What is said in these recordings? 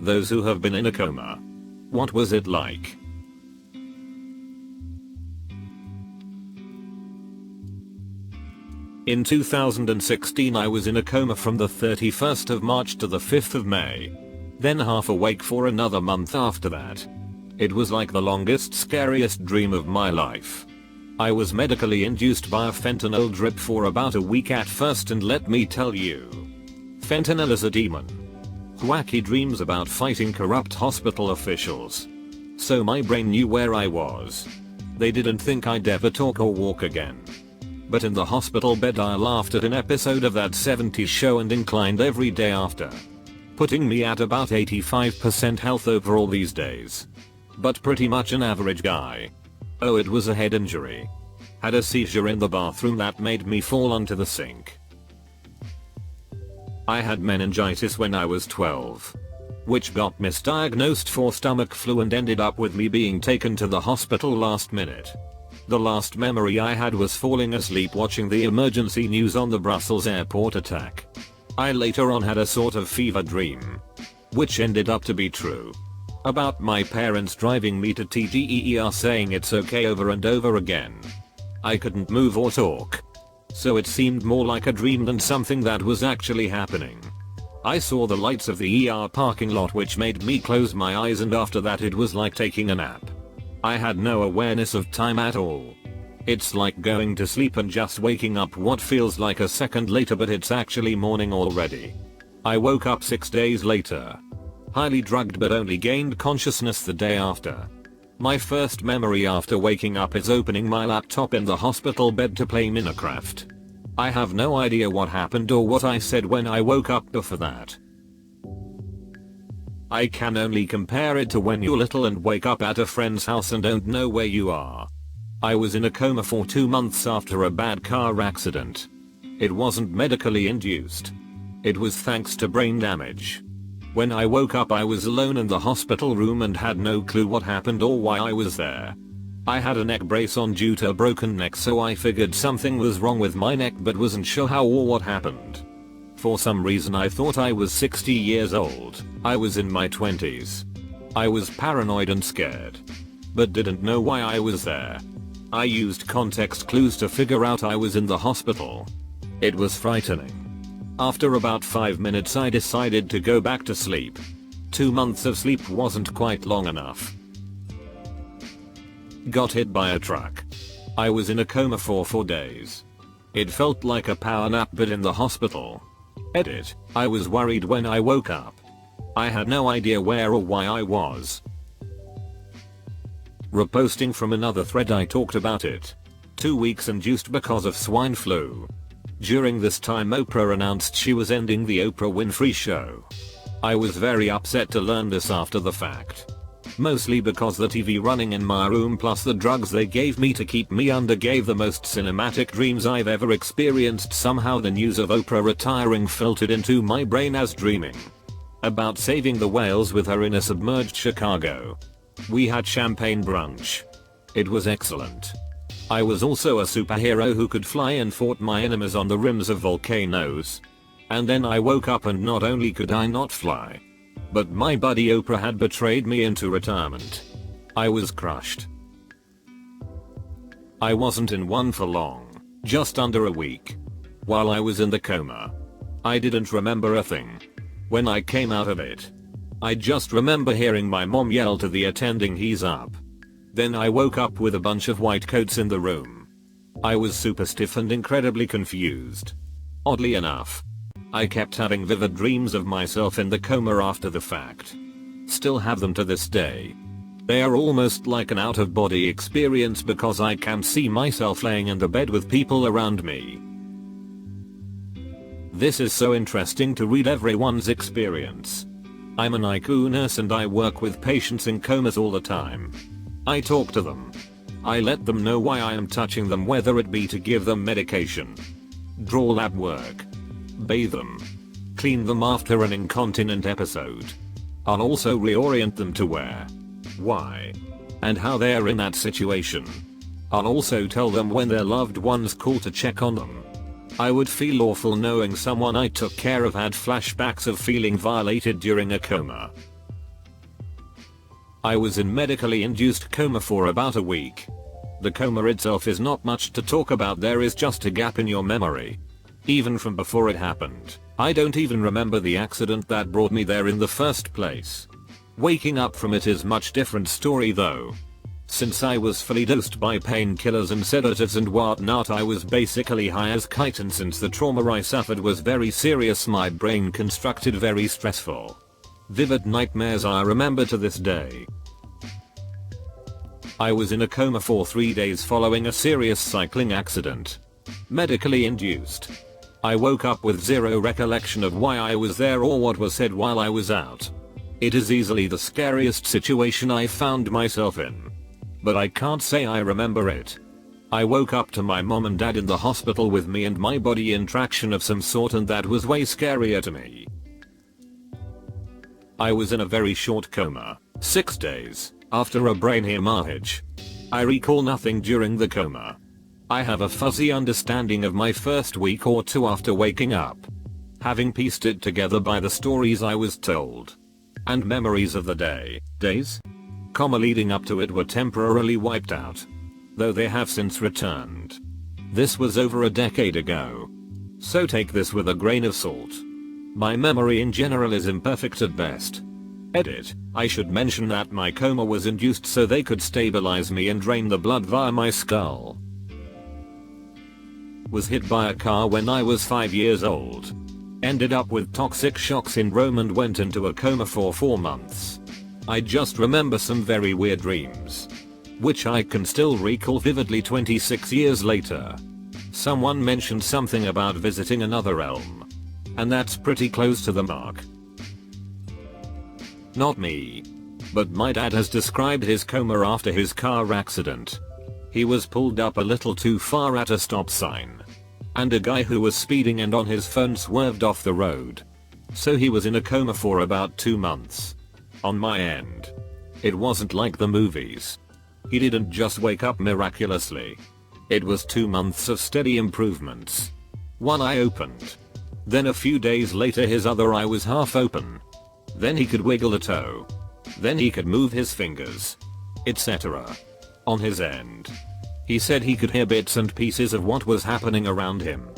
Those who have been in a coma. What was it like? In 2016 I was in a coma from the 31st of March to the 5th of May. Then half awake for another month after that. It was like the longest, scariest dream of my life. I was medically induced by a fentanyl drip for about a week at first, and let me tell you, fentanyl is a demon. Wacky dreams about fighting corrupt hospital officials. So my brain knew where I was. They didn't think I'd ever talk or walk again. But in the hospital bed I laughed at an episode of that 70s show and inclined every day after. Putting me at about 85% health overall these days. But pretty much an average guy. Oh, it was a head injury. Had a seizure in the bathroom that made me fall onto the sink. I had meningitis when I was 12. Which got misdiagnosed for stomach flu and ended up with me being taken to the hospital last minute. The last memory I had was falling asleep watching the emergency news on the Brussels airport attack. I later on had a sort of fever dream. Which ended up to be true. About my parents driving me to TGER saying it's okay over and over again. I couldn't move or talk. So it seemed more like a dream than something that was actually happening. I saw the lights of the ER parking lot, which made me close my eyes, and after that it was like taking a nap. I had no awareness of time at all. It's like going to sleep and just waking up what feels like a second later, but it's actually morning already. I woke up 6 days later. Highly drugged, but only gained consciousness the day after. My first memory after waking up is opening my laptop in the hospital bed to play Minecraft. I have no idea what happened or what I said when I woke up before that. I can only compare it to when you're little and wake up at a friend's house and don't know where you are. I was in a coma for 2 months after a bad car accident. It wasn't medically induced. It was thanks to brain damage. When I woke up I was alone in the hospital room and had no clue what happened or why I was there. I had a neck brace on due to a broken neck, so I figured something was wrong with my neck but wasn't sure how or what happened. For some reason I thought I was 60 years old. I was in my 20s. I was paranoid and scared. But didn't know why I was there. I used context clues to figure out I was in the hospital. It was frightening. After about 5 minutes I decided to go back to sleep. 2 months of sleep wasn't quite long enough. Got hit by a truck. I was in a coma for 4 days. It felt like a power nap but in the hospital. Edit. I was worried when I woke up. I had no idea where or why I was. Reposting from another thread I talked about it. 2 weeks induced because of swine flu. During this time Oprah announced she was ending the Oprah Winfrey Show. I was very upset to learn this after the fact. Mostly because the TV running in my room plus the drugs they gave me to keep me under gave the most cinematic dreams I've ever experienced. Somehow the news of Oprah retiring filtered into my brain as dreaming. About saving the whales with her in a submerged Chicago. We had champagne brunch. It was excellent. I was also a superhero who could fly and fought my enemies on the rims of volcanoes. And then I woke up and not only could I not fly, but my buddy Oprah had betrayed me into retirement. I was crushed. I wasn't in one for long, just under a week. While I was in the coma, I didn't remember a thing. When I came out of it, I just remember hearing my mom yell to the attending, "He's up." Then I woke up with a bunch of white coats in the room. I was super stiff and incredibly confused. Oddly enough, I kept having vivid dreams of myself in the coma after the fact. Still have them to this day. They are almost like an out-of-body experience because I can see myself laying in the bed with people around me. This is so interesting to read everyone's experience. I'm an ICU nurse and I work with patients in comas all the time. I talk to them. I let them know why I am touching them, whether it be to give them medication, draw lab work, bathe them, clean them after an incontinent episode. I'll also reorient them to where, why, and how they're in that situation. I'll also tell them when their loved ones call to check on them. I would feel awful knowing someone I took care of had flashbacks of feeling violated during a coma. I was in medically induced coma for about a week. The coma itself is not much to talk about, there is just a gap in your memory. Even from before it happened, I don't even remember the accident that brought me there in the first place. Waking up from it is much different story though. Since I was fully dosed by painkillers and sedatives and whatnot, I was basically high as kite, and since the trauma I suffered was very serious, my brain constructed very stressful, vivid nightmares I remember to this day. I was in a coma for 3 days following a serious cycling accident. Medically induced. I woke up with zero recollection of why I was there or what was said while I was out. It is easily the scariest situation I found myself in. But I can't say I remember it. I woke up to my mom and dad in the hospital with me and my body in traction of some sort, and that was way scarier to me. I was in a very short coma, 6 days, after a brain hemorrhage. I recall nothing during the coma. I have a fuzzy understanding of my first week or two after waking up, having pieced it together by the stories I was told, and memories of the days, leading up to it were temporarily wiped out, though they have since returned. This was over a decade ago, so take this with a grain of salt. My memory in general is imperfect at best. Edit. I should mention that my coma was induced so they could stabilize me and drain the blood via my skull. Was hit by a car when I was 5 years old. Ended up with toxic shock syndrome and went into a coma for 4 months. I just remember some very weird dreams, which I can still recall vividly 26 years later. Someone mentioned something about visiting another realm, and that's pretty close to the mark. Not me, but my dad has described his coma after his car accident. He was pulled up a little too far at a stop sign, and a guy who was speeding and on his phone swerved off the road. So he was in a coma for about 2 months. On my end, it wasn't like the movies. He didn't just wake up miraculously. It was 2 months of steady improvements. One eye opened. Then a few days later his other eye was half open. Then he could wiggle a toe. Then he could move his fingers, etc. On his end, he said he could hear bits and pieces of what was happening around him,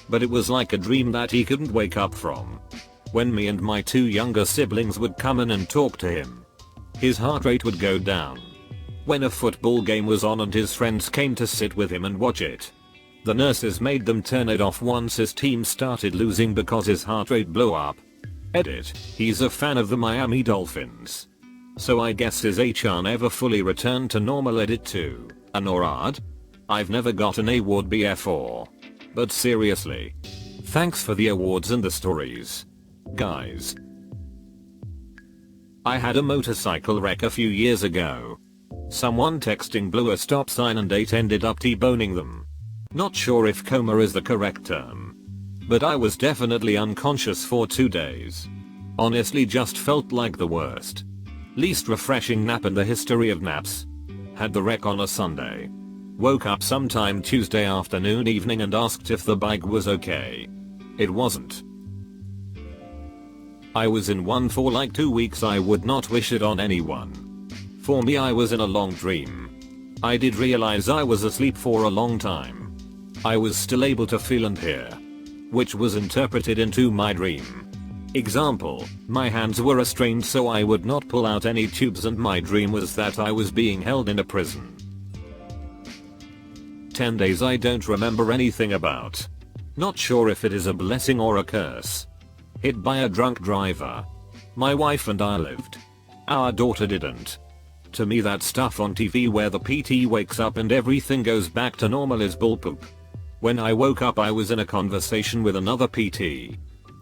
but it was like a dream that he couldn't wake up from. When me and my 2 younger siblings would come in and talk to him, his heart rate would go down. When a football game was on and his friends came to sit with him and watch it, the nurses made them turn it off once his team started losing because his heart rate blew up. Edit. He's a fan of the Miami Dolphins, so I guess his HR never fully returned to normal. Edit 2. A NORAD? I've never got an award before. But seriously, thanks for the awards and the stories, guys. I had a motorcycle wreck a few years ago. Someone texting blew a stop sign and 8 ended up T-boning them. Not sure if coma is the correct term, but I was definitely unconscious for 2 days. Honestly just felt like the worst. Least refreshing nap in the history of naps. Had the wreck on a Sunday. Woke up sometime Tuesday afternoon evening and asked if the bike was okay. It wasn't. I was in one for like 2 weeks. I would not wish it on anyone. For me, I was in a long dream. I did realize I was asleep for a long time. I was still able to feel and hear, which was interpreted into my dream. Example, my hands were restrained so I would not pull out any tubes, and my dream was that I was being held in a prison. 10 days I don't remember anything about. Not sure if it is a blessing or a curse. Hit by a drunk driver. My wife and I lived. Our daughter didn't. To me, that stuff on TV where the PT wakes up and everything goes back to normal is bullpoop. When I woke up I was in a conversation with another PT.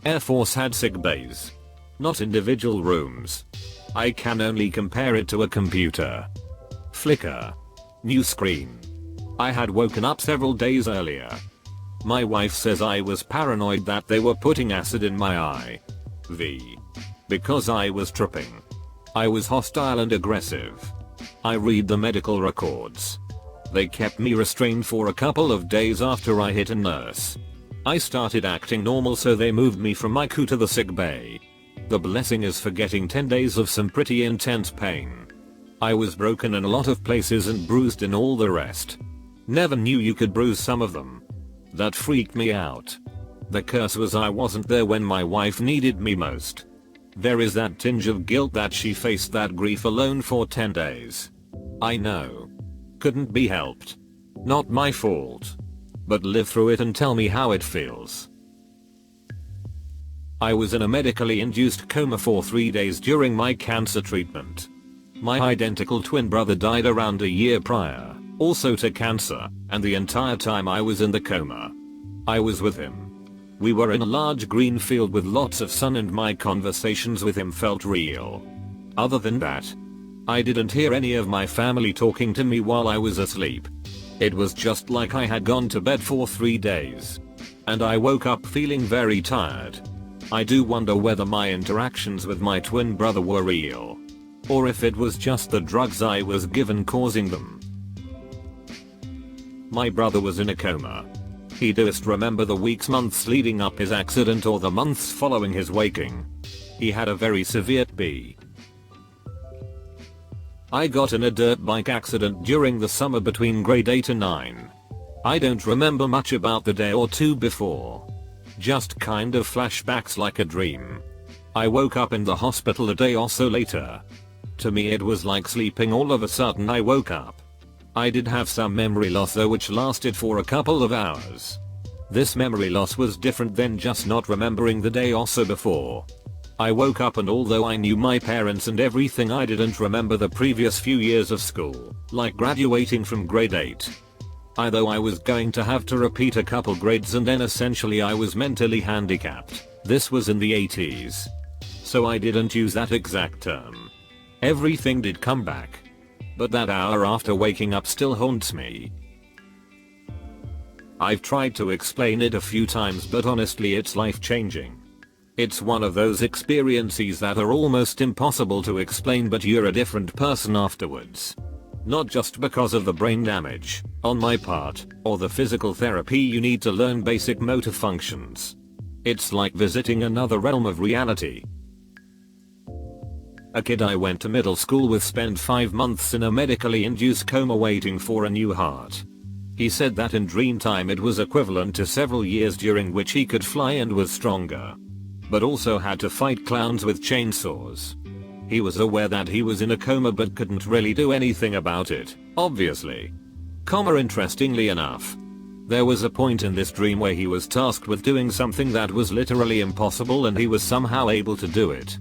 Air Force had sick bays, not individual rooms. I can only compare it to a computer. Flicker. New screen. I had woken up several days earlier. My wife says I was paranoid that they were putting acid in my eye. Because I was tripping. I was hostile and aggressive. I read the medical records. They kept me restrained for a couple of days after I hit a nurse. I started acting normal, so they moved me from my CU to the sick bay. The blessing is for getting 10 days of some pretty intense pain. I was broken in a lot of places and bruised in all the rest. Never knew you could bruise some of them. That freaked me out. The curse was I wasn't there when my wife needed me most. There is that tinge of guilt that she faced that grief alone for 10 days. I know. Couldn't be helped. Not my fault. But live through it and tell me how it feels. I was in a medically induced coma for 3 days during my cancer treatment. My identical twin brother died around a year prior, also to cancer, and the entire time I was in the coma, I was with him. We were in a large green field with lots of sun and my conversations with him felt real. Other than that, I didn't hear any of my family talking to me while I was asleep. It was just like I had gone to bed for 3 days. And I woke up feeling very tired. I do wonder whether my interactions with my twin brother were real. Or if it was just the drugs I was given causing them. My brother was in a coma. He doesn't remember the weeks, months leading up his accident or the months following his waking. He had a very severe B. I got in a dirt bike accident during the summer between grade 8 and 9. I don't remember much about the day or two before. Just kind of flashbacks like a dream. I woke up in the hospital a day or so later. To me it was like sleeping. All of a sudden I woke up. I did have some memory loss though, which lasted for a couple of hours. This memory loss was different than just not remembering the day or so before. I woke up and although I knew my parents and everything, I didn't remember the previous few years of school, like graduating from grade 8. Although I was going to have to repeat a couple grades and then essentially I was mentally handicapped. This was in the 80s. So I didn't use that exact term. Everything did come back. But that hour after waking up still haunts me. I've tried to explain it a few times but honestly it's life changing. It's one of those experiences that are almost impossible to explain, but you're a different person afterwards. Not just because of the brain damage, on my part, or the physical therapy you need to learn basic motor functions. It's like visiting another realm of reality. A kid I went to middle school with spent 5 months in a medically induced coma waiting for a new heart. He said that in dream time it was equivalent to several years during which he could fly and was stronger. But also had to fight clowns with chainsaws. He was aware that he was in a coma but couldn't really do anything about it, obviously. Interestingly enough, there was a point in this dream where he was tasked with doing something that was literally impossible and he was somehow able to do it.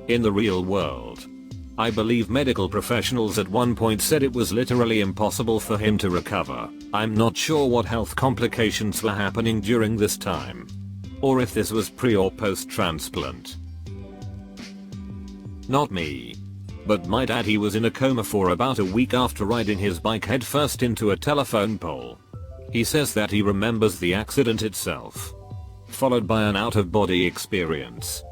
In the real world, I believe medical professionals at one point said it was literally impossible for him to recover. I'm not sure what health complications were happening during this time. Or if this was pre or post transplant. Not me. But my dad, he was in a coma for about a week after riding his bike headfirst into a telephone pole. He says that he remembers the accident itself, followed by an out-of-body experience.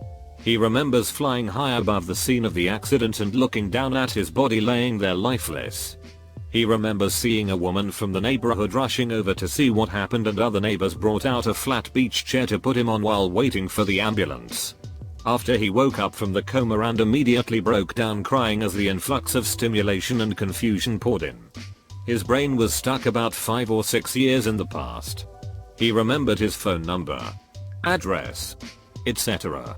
He remembers flying high above the scene of the accident and looking down at his body laying there lifeless. He remembers seeing a woman from the neighborhood rushing over to see what happened, and other neighbors brought out a flat beach chair to put him on while waiting for the ambulance. After he woke up from the coma and immediately broke down crying as the influx of stimulation and confusion poured in. His brain was stuck about 5 or 6 years in the past. He remembered his phone number, address, etc.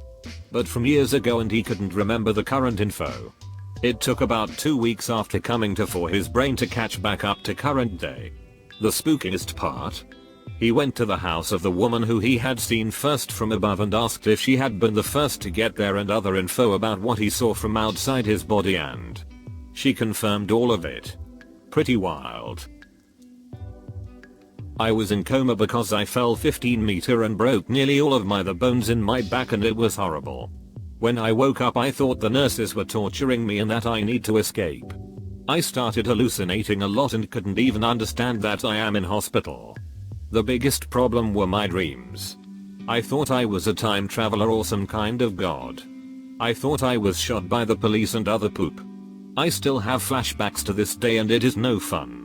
But from years ago, and he couldn't remember the current info. It took about 2 weeks after coming to for his brain to catch back up to current day. The spookiest part? He went to the house of the woman who he had seen first from above and asked if she had been the first to get there and other info about what he saw from outside his body, and she confirmed all of it. Pretty wild. I was in coma because I fell 15 meters and broke nearly all of the bones in my back, and it was horrible. When I woke up I thought the nurses were torturing me and that I need to escape. I started hallucinating a lot and couldn't even understand that I am in hospital. The biggest problem were my dreams. I thought I was a time traveler or some kind of god. I thought I was shot by the police and other poop. I still have flashbacks to this day and it is no fun.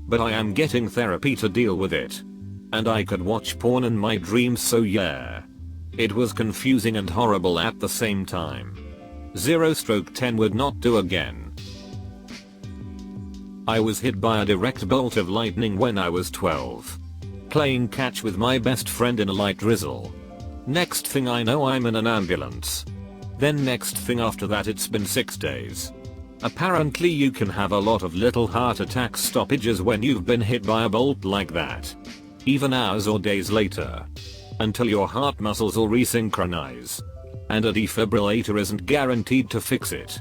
But I am getting therapy to deal with it. And I could watch porn in my dreams, so yeah. It was confusing and horrible at the same time. 0/10 would not do again. I was hit by a direct bolt of lightning when I was 12. Playing catch with my best friend in a light drizzle. Next thing I know I'm in an ambulance. Then next thing after that it's been 6 days. Apparently you can have a lot of little heart attack stoppages when you've been hit by a bolt like that. Even hours or days later. Until your heart muscles all resynchronize. And a defibrillator isn't guaranteed to fix it.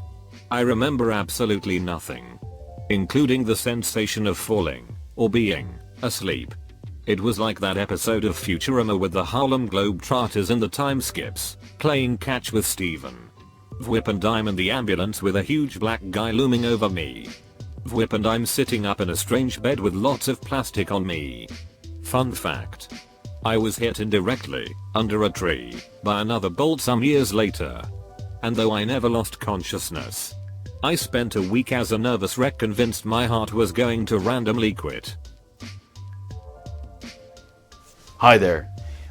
I remember absolutely nothing. Including the sensation of falling, or being, asleep. It was like that episode of Futurama with the Harlem Globetrotters and the time skips, playing catch with Steven. Whip and I'm in the ambulance with a huge black guy looming over me. Whip and I'm sitting up in a strange bed with lots of plastic on me. Fun fact. I was hit indirectly, under a tree, by another bolt some years later. And though I never lost consciousness, I spent a week as a nervous wreck convinced my heart was going to randomly quit. Hi there.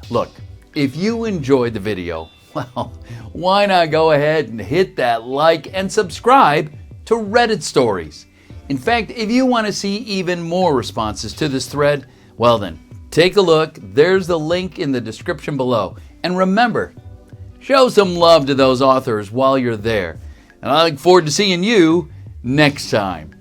Look, if you enjoyed the video, well, why not go ahead and hit that like and subscribe to Reddit Stories. In fact, if you want to see even more responses to this thread, well then, take a look. There's the link in the description below. And remember, show some love to those authors while you're there. And I look forward to seeing you next time.